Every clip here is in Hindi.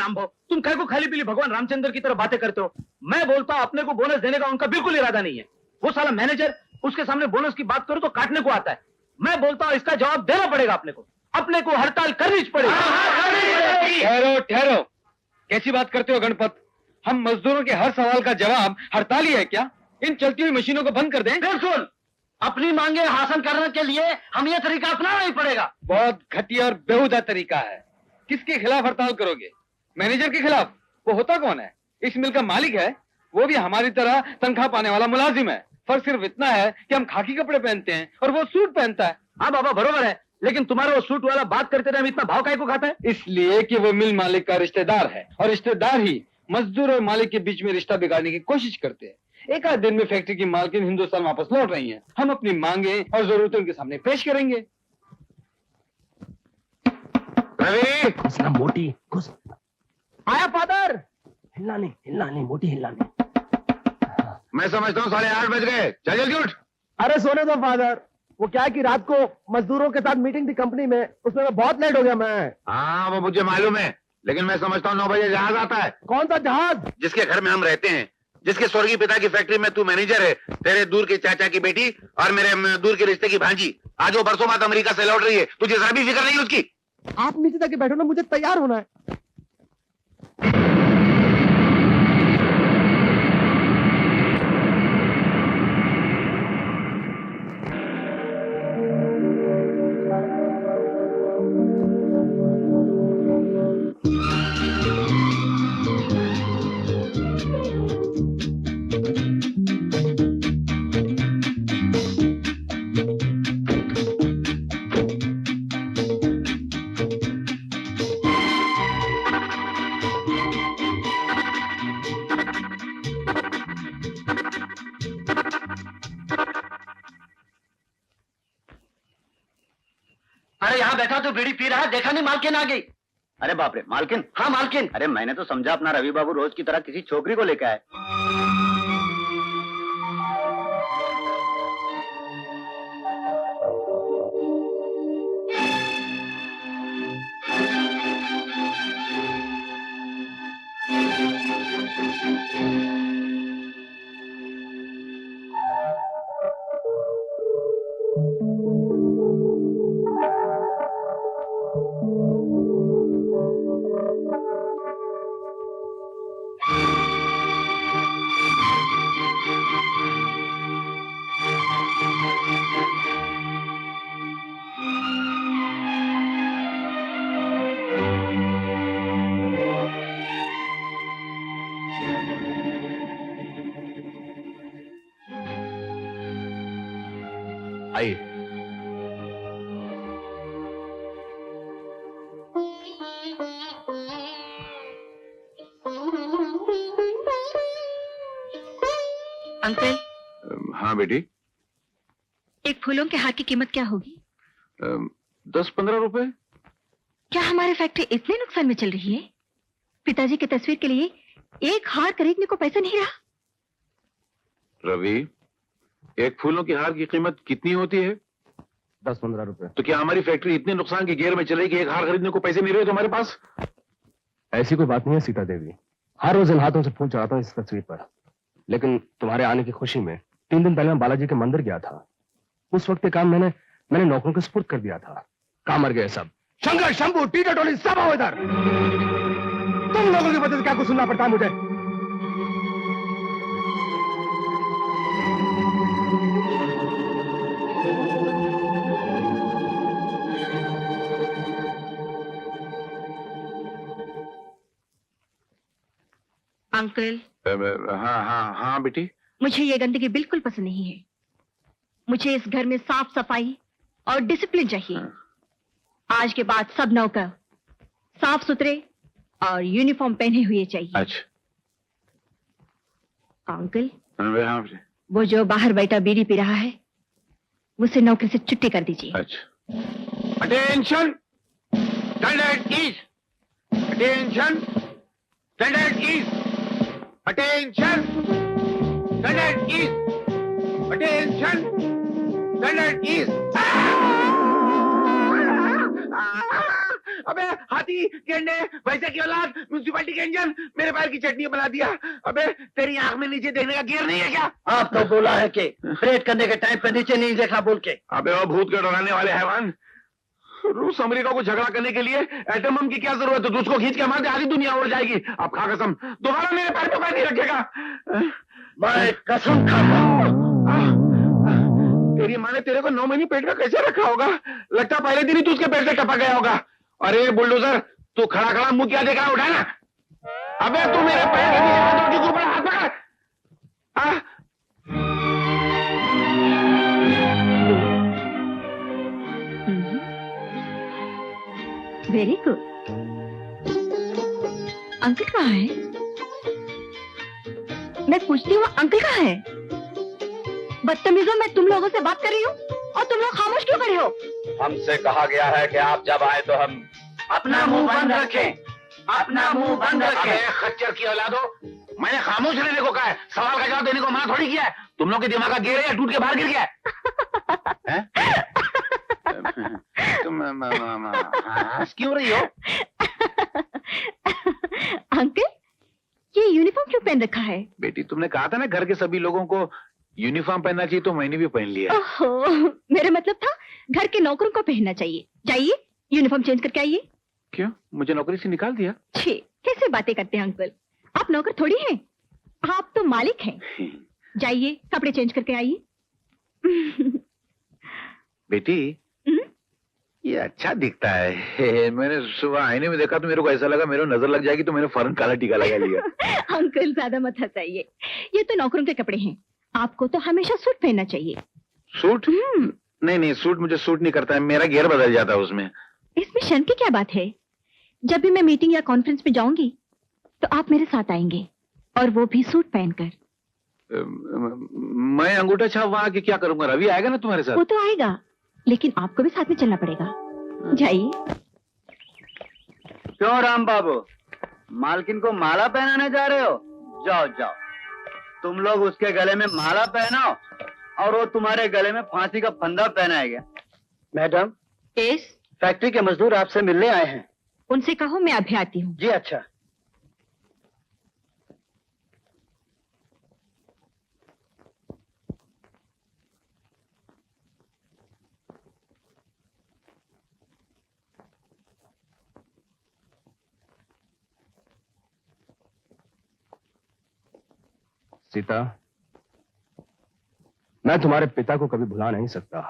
रामभो, तुम कह को खाली पीली भगवान रामचंद्र की तरह बातें करते हो। मैं बोलता हूँ अपने को बोनस देने का उनका बिल्कुल इरादा नहीं है। वो साला मैनेजर, उसके सामने बोनस की बात करो तो काटने को आता है। मैं बोलता हूँ इसका जवाब देना पड़ेगा अपने को हड़ताल करनी पड़ेगी। ठहरो ठहरो, कैसी बात करते हो गणपत? हम मजदूरों के हर सवाल का जवाब हड़ताल ही है क्या? इन चलती हुई मशीनों को बंद कर दें। बिल्कुल, अपनी मांगे हासिल करने के लिए हम ये तरीका अपनाना ही पड़ेगा। बहुत घटिया और बेहुदा तरीका है। किसके खिलाफ हड़ताल करोगे? मैनेजर के खिलाफ? वो होता कौन है? इस मिल का मालिक है। वो भी हमारी तरह तनख्वाह पाने वाला मुलाजिम है। फर्क सिर्फ इतना है कि हम खाकी कपड़े पहनते हैं और वो सूट पहनता है। हाँ बाबा बरोबर है, लेकिन तुम्हारा वो सूट वाला बात करते रहे इतना भाव काहे को खाता है? इसलिए कि वो मिल मालिक का रिश्तेदार है और रिश्तेदार ही मजदूर और मालिक के बीच में रिश्ता बिगाड़ने की कोशिश करते हैं। एक आध दिन में फैक्ट्री की मालकिन हिंदुस्तान वापस लौट रही हैं। हम अपनी मांगे और जरूरतें उनके सामने पेश करेंगे। घुसना मोटी, घुस। आया फादर। हिलना नहीं मोटी, हिलना नहीं। मैं समझता हूँ 8:30 बज गए, चल जल्दी उठ। अरे सोने दो फादर, वो क्या है कि रात को मजदूरों के साथ मीटिंग थी कंपनी में, उसमें मैं बहुत लेट हो गया मैं। हाँ वो मुझे मालूम है, लेकिन मैं समझता हूँ 9 बजे जहाज आता है। कौन सा जहाज? जिसके घर में हम रहते हैं, जिसके स्वर्गीय पिता की फैक्ट्री में तू मैनेजर है, तेरे दूर के चाचा की बेटी और मेरे दूर के रिश्ते की भांजी आज वो बरसों बाद अमेरिका से लौट रही है। तुझे जरा भी फिक्र नहीं उसकी? आप नीचे जाके बैठो ना, मुझे तैयार होना है। अरे यहाँ बैठा तो बीड़ी पी रहा है, देखा नहीं मालकिन आ गई। अरे बाप रे, मालकिन? हाँ मालकिन। अरे मैंने तो समझा अपना रवि बाबू रोज की तरह किसी छोकरी को लेकर आए। आइए। अंकल। हाँ बेटी। एक फूलों के हार की कीमत क्या होगी? 10-15 रुपए। क्या हमारी फैक्ट्री इतने नुकसान में चल रही है? पिताजी की तस्वीर के लिए एक हार खरीदने को पैसा नहीं रहा। रवि, एक फूलों की हार की कीमत कितनी होती है? 10-15 रुपए। तो क्या हमारी फैक्ट्री इतने नुकसान की घेर में चल रही कि एक हार खरीदने को पैसे नहीं रहे तुम्हारे पास? ऐसी कोई बात नहीं है सीता देवी, हर रोज इन हाथों से फूल चढ़ाता हूँ इस तस्वीर पर। लेकिन तुम्हारे आने की खुशी में 3 दिन पहले मैं बालाजी के मंदिर गया था। उस वक्त काम मैंने नौकरों को सुपुर्द कर दिया था। काम मर गए सब। शंकर, शंभू, टीटा टोली सब आओ इधर। तुम लोगों की वजह से क्या कुछ सुनना पड़ता है मुझे? अंकल। हाँ बेटी। मुझे ये गंदगी बिल्कुल पसंद नहीं है। मुझे इस घर में साफ सफाई और डिसिप्लिन चाहिए। आज के बाद सब नौकर साफ सुथरे और यूनिफॉर्म पहने हुए चाहिए। अच्छा अंकल, हाँ बेटी। वो जो बाहर बैठा बीड़ी पी रहा है, उसे नौकर से छुट्टी कर दीजिए। अच्छा। Attention, stand at ease. Attention, stand at ease. Attention, stand at ease. Attention, stand at ease. अबे हाथी गेंडे वैसे की औलाद म्यूनसिपालिटी के इंजन मेरे पैर की चटनी बना दिया। अबे तेरी आंख में नीचे देखने का गियर नहीं है क्या? आपको बोला है कि ऑपरेट करने के टाइम पे नीचे नहीं देखना बोल के। अबे वो भूत के डराने वाले हैवान, रूस अमेरिका को झगड़ा करने के लिए एटम बम की क्या जरूरत है? तुझको खींच के मार दे, आधी दुनिया उड़ जाएगी। अब खा कसम, दोबारा मेरे पैर पे पैर नहीं रखेगा। मैं कसम खाता हूं। तेरी माँ ने तेरे को 9 महीने पेट में कैसे रखा होगा? लगता पहले दिन ही तू उसके पेट से टपक गया होगा। अरे बुलडोजर, तू खड़ा खड़ा मुंह क्या देख रहा है? उठा ना। अबे तू मेरे पैर के नीचे हाथ के ऊपर हाथ पकड़। Very good. अंकल कहाँ है? मैं पूछती हूँ अंकल कहाँ है? बदतमीजों, मैं तुम लोगों से बात कर रही हूँ और तुम लोग खामोश क्यों खड़े हो? हमसे कहा गया है कि आप जब आए तो हम अपना मुंह बंद रखें, अपना मुंह बंद अबे रखें। खच्चर की औलादो, मैंने खामोश रहने को कहा है, सवाल का जवाब देने को मना थोड़ी किया है। तुम लोग के दिमाग का गेर है या टूट के बाहर गिर गया है? तुम हंस क्यों रही हो? अंकल, ये यूनिफॉर्म क्यों पहन रखा है? बेटी, तुमने कहा था ना घर के सभी लोगों को यूनिफॉर्म पहनना चाहिए, तो मैंने भी पहन लिया। ओहो, मेरा मतलब था घर के नौकरों को पहनना चाहिए। जाइए यूनिफॉर्म चेंज करके आइए। क्यों, मुझे नौकरी से निकाल दिया? छे, कैसे बातें करते हैं अंकल? आप नौकर थोड़ी हैं, आप तो मालिक हैं। जाइए कपड़े चेंज करके आइए। बेटी, ये अच्छा दिखता है। मैंने सुबह आईने में देखा तो मेरे को ऐसा लगा मेरे को नजर लग जाएगी, तो मैंने फौरन काला टीका लगा लिया। अंकल ज्यादा मत हंसाइए, ये तो नौकरों के कपड़े हैं। आपको तो हमेशा सूट पहनना चाहिए। सूट? नहीं नहीं, सूट मुझे सूट नहीं करता है, मेरा गियर बदल जाता है उसमें। इसमें शर्म की क्या बात है? जब भी मैं मीटिंग या कॉन्फ्रेंस में जाऊंगी तो आप मेरे साथ आएंगे, और वो भी सूट पहनकर। मैं अंगूठा छाप वहां के क्या करूंगा? रवि आएगा ना तुम्हारे साथ? वो तो आएगा, लेकिन आपको भी साथ में चलना पड़ेगा। जाइए। क्यों राम बाबू, मालकिन को माला पहनाने जा रहे हो? जाओ जाओ, तुम लोग उसके गले में माला पहनाओ और वो तुम्हारे गले में फांसी का फंदा पहनाएगा। मैडम, यस, फैक्ट्री के मजदूर आपसे मिलने आए हैं। उनसे कहो मैं अभी आती हूँ। जी अच्छा। सीता, मैं तुम्हारे पिता को कभी भुला नहीं सकता।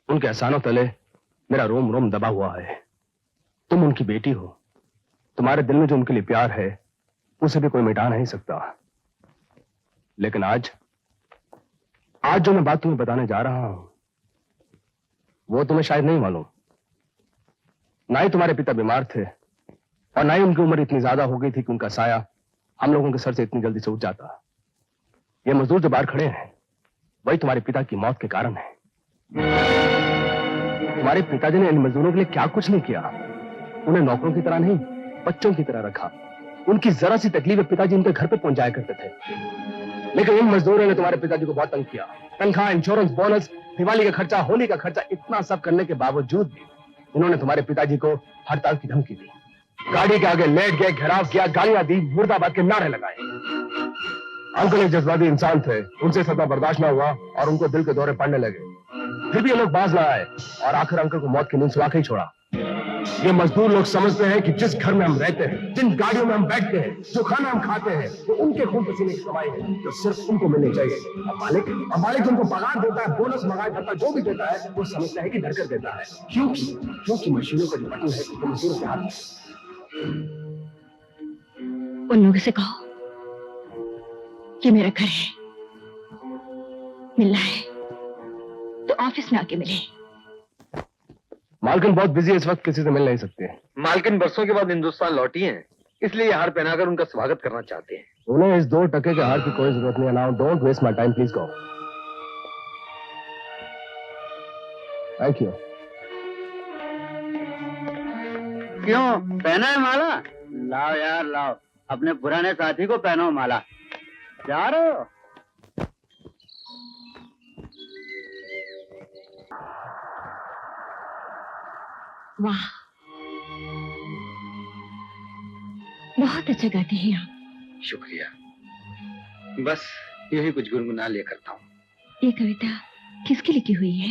उनके एहसानों तले मेरा रोम रोम दबा हुआ है। तुम उनकी बेटी हो, तुम्हारे दिल में जो उनके लिए प्यार है उसे भी कोई मिटा नहीं सकता। लेकिन आज जो मैं बात तुम्हें बताने जा रहा हूं वो तुम्हें शायद नहीं मालूम। ना ही तुम्हारे पिता बीमार थे और ना ही उनकी उम्र इतनी ज्यादा हो गई थी कि उनका साया हम लोगों के सर से इतनी जल्दी से उठ जाता। ये मजदूर जो बाहर खड़े हैं वही तुम्हारे पिता की मौत के कारण है। तुम्हारे पिताजी ने इन मजदूरों के लिए क्या कुछ नहीं किया। उन्हें नौकरों की तरह नहीं, बच्चों की तरह रखा। उनकी जरा सी तकलीफ पिताजी उनके घर पे पहुंचाया करते थे। लेकिन इन मजदूरों ने तुम्हारे पिताजी को बहुत तंग किया। तनख्वाह, इंश्योरेंस, बोनस, दिवाली का खर्चा, होली का खर्चा, इतना सब करने के बावजूद भी इन्होंने तुम्हारे पिताजी को हड़ताल की धमकी दी। गाड़ी के आगे लेट गए, घेराव किया, गालियां दी, मुर्दाबाद के नारे लगाए। अंकल एक जज्बाती इंसान थे, उनसे सदा बर्दाश्त न हुआ और उनको दिल के दौरे पड़ने लगे। फिर भी ये लोग बाज ना आए और आखिर अंकल को मौत की नींद सुला के ही छोड़ा। ये मजदूर लोग समझते हैं कि जिस घर में हम रहते हैं, जिन गाड़ियों में हम बैठते हैं, जो खाना हम खाते हैं, वो उनके खून पसीने की कमाई है जो सिर्फ उनको मिलनी चाहिए। और मालिक जो उनको पगार देता है, बोनस मंगाया करता, जो भी देता है, वो समझता है कि धरकर देता है। क्योंकि मशीनों का जो बटन है वो मजदूरों के हाथ में। उन लोगों से कहो कि मेरा घर है, मिलना है तो ऑफिस में आके मिले। मालकिन बहुत बिजी है, इस वक्त किसी से मिल नहीं सकते। मालकिन बरसों के बाद हिंदुस्तान लौटी हैं, इसलिए हार पहनाकर उनका स्वागत करना चाहते हैं। उन्हें इस 2 टके के हार की कोई जरूरत नहीं है। Now don't waste my time, please go. Thank you. क्यों, पहना है माला? लाओ यार लाओ, अपने पुराने साथी को पहनाओ माला। जा रहे हो? वाह, बहुत अच्छा गाते हैं आप। शुक्रिया। बस यही कुछ गुनगुना लिया करता हूँ। ये कविता किसकी लिखी हुई है?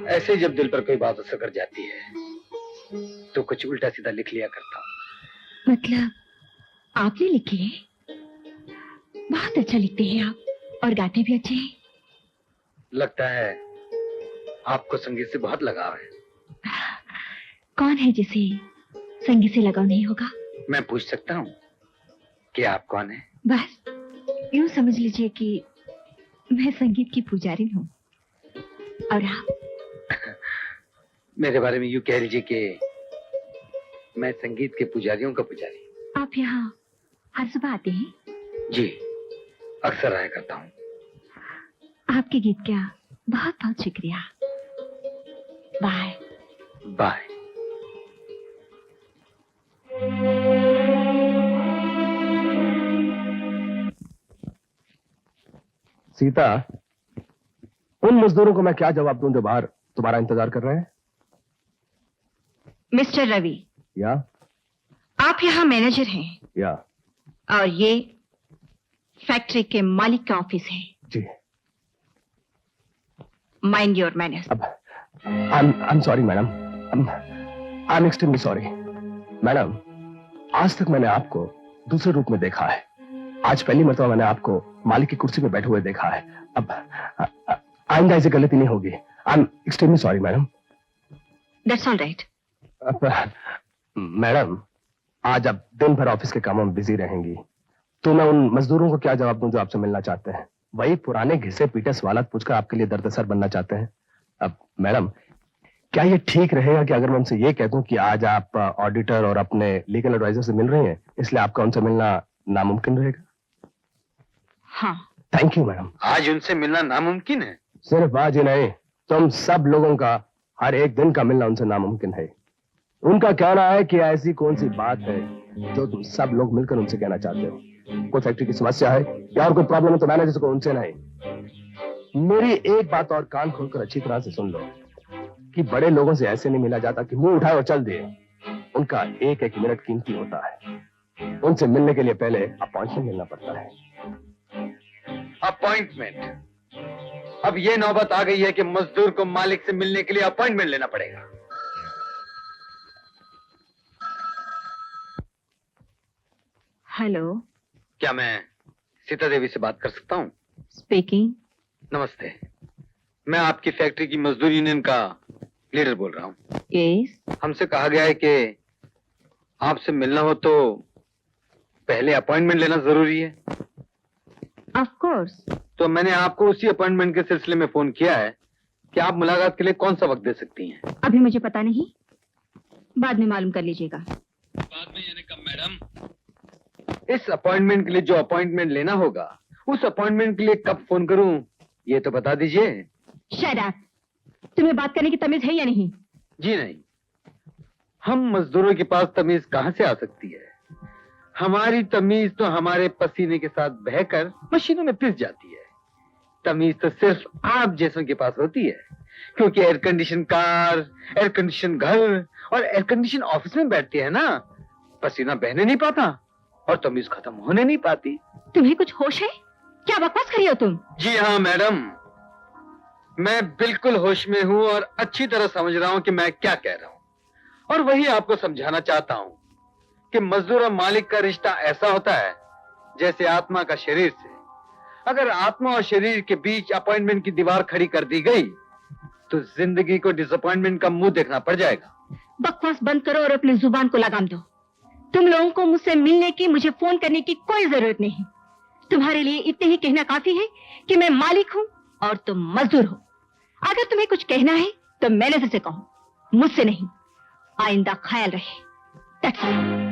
ऐसे ही जब दिल पर कोई बात असर कर जाती है तो कुछ उल्टा सीधा लिख लिया करता हूँ। मतलब आपने लिखी है? बहुत अच्छा लिखते हैं आप और गाते भी अच्छे हैं। लगता है आपको संगीत से बहुत लगाव है। कौन है जिसे संगीत से लगाव नहीं होगा? मैं पूछ सकता हूँ कि आप कौन है? बस यूं समझ लीजिए कि मैं संगीत की पुजारी हूँ और आप? मेरे बारे में यूं कह लीजिए कि मैं संगीत के पुजारियों का पुजारी। आप यहाँ हर सुबह आते हैं? जी, अक्सर आया करता हूँ। आपके गीत का बहुत बहुत शुक्रिया। Bye bye. सीता, उन मजदूरों को मैं क्या जवाब दूं जो बाहर तुम्हारा इंतजार कर रहे हैं? मिस्टर रवि, या आप यहाँ मैनेजर हैं या और ये फैक्ट्री के मालिक का ऑफिस है। जी। Mind your manners. अब I am sorry madam, I am extremely sorry madam. आज तक मैंने आपको दूसरे रूप में देखा है, आज पहली मर्तबा मैंने आपको मालिक की कुर्सी पे बैठे हुए देखा है। अब आइंदा ऐसी गलती नहीं होगी। आई am extremely sorry madam. That's all right. Madam, आज आप दिन भर ऑफिस के कामों में बिजी रहेंगी, तो मैं उन मजदूरों को क्या जवाब दूं जो आपसे मिलना चाहते हैं? वही पुराने घिसे पीटे सवालात पूछकर आपके लिए दर्दसर बनना चाहते हैं। अब मैडम, क्या ये ठीक रहेगा कि अगर मैं उनसे ये कह दूं कि आज आप ऑडिटर और अपने लीगल एडवाइजर से मिल रही हैं, इसलिए आपका उनसे मिलना नामुमकिन रहेगा? हाँ। Thank you madam. आज उनसे मिलना नामुमकिन है? सिर्फ आज ही नहीं, तुम सब लोगों का हर एक दिन का मिलना उनसे नामुमकिन है। उनका कहना है कि ऐसी कौन सी बात है जो तुम सब लोग मिलकर उनसे कहना चाहते हो। कोई फैक्ट्री की समस्या है या और कोई प्रॉब्लम है तो मैनेजर को उनसे नहीं। मेरी एक बात और कान खोलकर अच्छी तरह से सुन लो कि बड़े लोगों से ऐसे नहीं मिला जाता कि मुंह उठाए और चल दिए। उनका एक एक मिनट कीमती होता है। उनसे मिलने के लिए पहले अपॉइंटमेंट लेना पड़ता है। अपॉइंटमेंट? अब ये नौबत आ गई है कि मजदूर को मालिक से मिलने के लिए अपॉइंटमेंट लेना पड़ेगा। हेलो, क्या मैं सीता देवी से बात कर सकता हूँ? स्पीकिंग। नमस्ते, मैं आपकी फैक्ट्री की मजदूर यूनियन का लीडर बोल रहा हूँ। यस। हमसे कहा गया है कि आपसे मिलना हो तो पहले अपॉइंटमेंट लेना जरूरी है। Of course. तो मैंने आपको उसी अपॉइंटमेंट के सिलसिले में फोन किया है कि आप मुलाकात के लिए कौन सा वक्त दे सकती हैं। अभी मुझे पता नहीं, बाद में मालूम कर लीजिएगा। बाद में यानी कब मैडम? इस अपॉइंटमेंट के लिए जो अपॉइंटमेंट लेना होगा, उस अपॉइंटमेंट के लिए कब फोन करूं ये तो बता दीजिए। Shut up. तुम्हें बात करने की तमीज है या नहीं? जी नहीं, हम मजदूरों के पास तमीज कहां से आ सकती है? हमारी तमीज तो हमारे पसीने के साथ बहकर मशीनों में पिस जाती है। तमीज तो सिर्फ आप जैसों के पास होती है, क्योंकि air condition car, air condition घर और एयर कंडीशन ऑफिस में बैठती है ना, पसीना बहने नहीं पाता और तमीज खत्म होने नहीं पाती। तुम्हें कुछ होश है? क्या बकवास कर रही हो तुम? जी हाँ मैडम, मैं बिल्कुल होश में हूँ और अच्छी तरह समझ रहा हूँ कि मैं क्या कह रहा हूँ, और वही आपको समझाना चाहता हूँ कि मजदूर और मालिक का रिश्ता ऐसा होता है जैसे आत्मा का शरीर से। अगर आत्मा और शरीर के बीच अपॉइंटमेंट की दीवार खड़ी कर दी गई तो जिंदगी को डिसअपॉइंटमेंट का मुंह देखना पड़ जाएगा। बकवास बंद करो और अपनी जुबान को लगाम दो। तुम लोगों को मुझसे मिलने की, मुझे फोन करने की कोई जरूरत नहीं। तुम्हारे लिए इतने ही कहना काफी है कि मैं मालिक हूँ और तुम मजदूर हो। अगर तुम्हें कुछ कहना है तो मैनेजर से कहो, मुझसे नहीं। आइंदा ख्याल रहे। That's all.